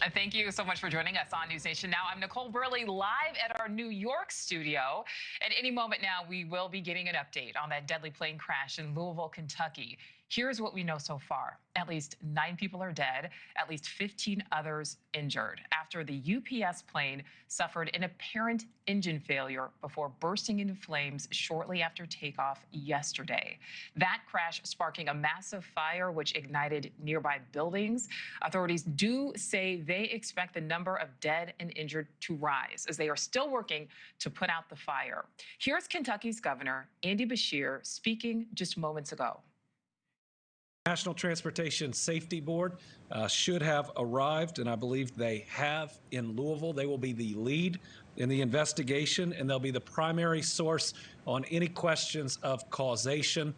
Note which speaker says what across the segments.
Speaker 1: Thank you so much for joining us on NewsNation. Now, I'm Nicole Burley, live at our New York studio. At any moment now, we will be getting an update on that deadly plane crash in Louisville, Kentucky. Here's what we know so far. At least 9 people are dead, at least 15 others injured after the UPS plane suffered an apparent engine failure before bursting into flames shortly after takeoff yesterday. That crash sparking a massive fire which ignited nearby buildings. Authorities do say they expect the number of dead and injured to rise as they are still working to put out the fire. Here's Kentucky's Governor Andy Beshear speaking just moments ago.
Speaker 2: National Transportation Safety Board should have arrived, and I believe they have in Louisville. They will be the lead in the investigation, and they'll be the primary source on any questions of causation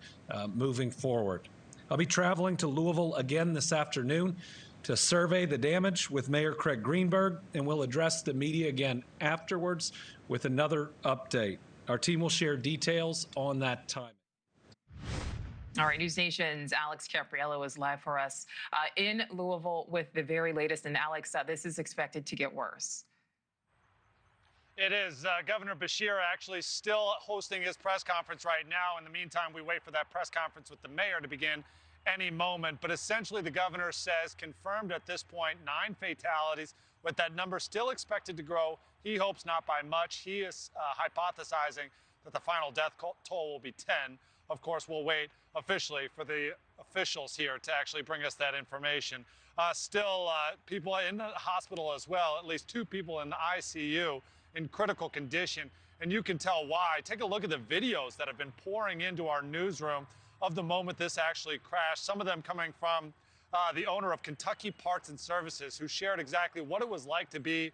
Speaker 2: moving forward. I'll be traveling to Louisville again this afternoon to survey the damage with Mayor Craig Greenberg, and we'll address the media again afterwards with another update. Our team will share details on that time.
Speaker 1: All right, NewsNation's Alex Caprariello is live for us in Louisville with the very latest. And Alex, this is expected to get worse.
Speaker 3: It is. Governor Beshear actually still hosting his press conference right now. In the meantime, we wait for that press conference with the mayor to begin any moment. But essentially, the governor says confirmed at this point 9 fatalities, with that number still expected to grow. He hopes not by much. He is hypothesizing that the final death toll will be 10. Of course, we'll wait officially for the officials here to actually bring us that information. Still, people in the hospital as well, at least 2 people in the ICU in critical condition, and you can tell why. Take a look at the videos that have been pouring into our newsroom of the moment this actually crashed, some of them coming from the owner of Kentucky Parts and Services, who shared exactly what it was like to be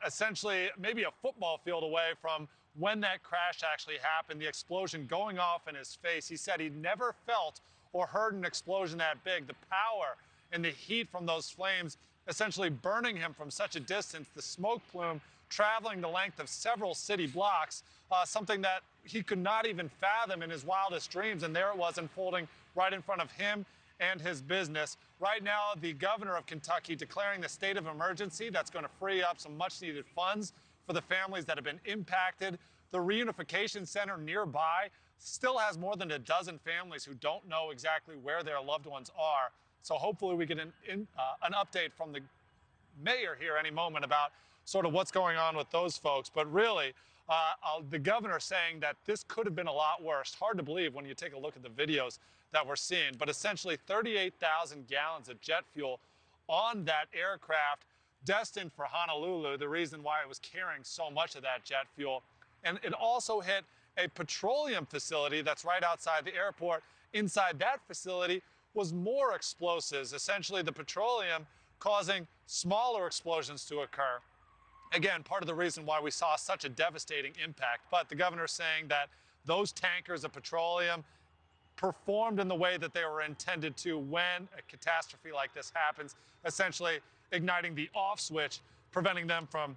Speaker 3: essentially maybe a football field away from when that crash actually happened, the explosion going off in his face. He said he'd never felt or heard an explosion that big. The power and the heat from those flames essentially burning him from such a distance, the smoke plume traveling the length of several city blocks, something that he could not even fathom in his wildest dreams. And there it was unfolding right in front of him and his business. Right now, the governor of Kentucky declaring the state of emergency. That's going to free up some much needed funds for the families that have been impacted. The reunification center nearby still has more than a dozen families who don't know exactly where their loved ones are. So hopefully we get an update from the mayor here any moment about sort of what's going on with those folks. But really, the governor saying that this could have been a lot worse. Hard to believe when you take a look at the videos that we're seeing. But essentially 38,000 gallons of jet fuel on that aircraft destined for Honolulu, the reason why it was carrying so much of that jet fuel. And it also hit a petroleum facility that's right outside the airport. Inside that facility was more explosives, essentially the petroleum causing smaller explosions to occur. Again, part of the reason why we saw such a devastating impact. But the governor saying that those tankers of petroleum performed in the way that they were intended to when a catastrophe like this happens, essentially igniting the off switch, preventing them from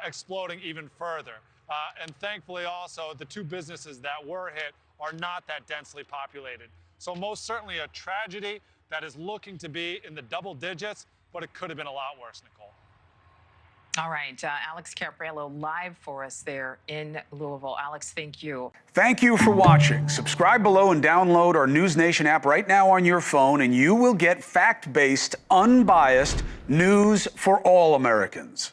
Speaker 3: exploding even further. And thankfully also, the 2 businesses that were hit are not that densely populated. So most certainly a tragedy that is looking to be in the double digits, but it could have been a lot worse, Nicole.
Speaker 1: All right, Alex Caprariello live for us there in Louisville. Alex, thank you.
Speaker 4: Thank you for watching. Subscribe below and download our NewsNation app right now on your phone, and you will get fact-based, unbiased news for all Americans.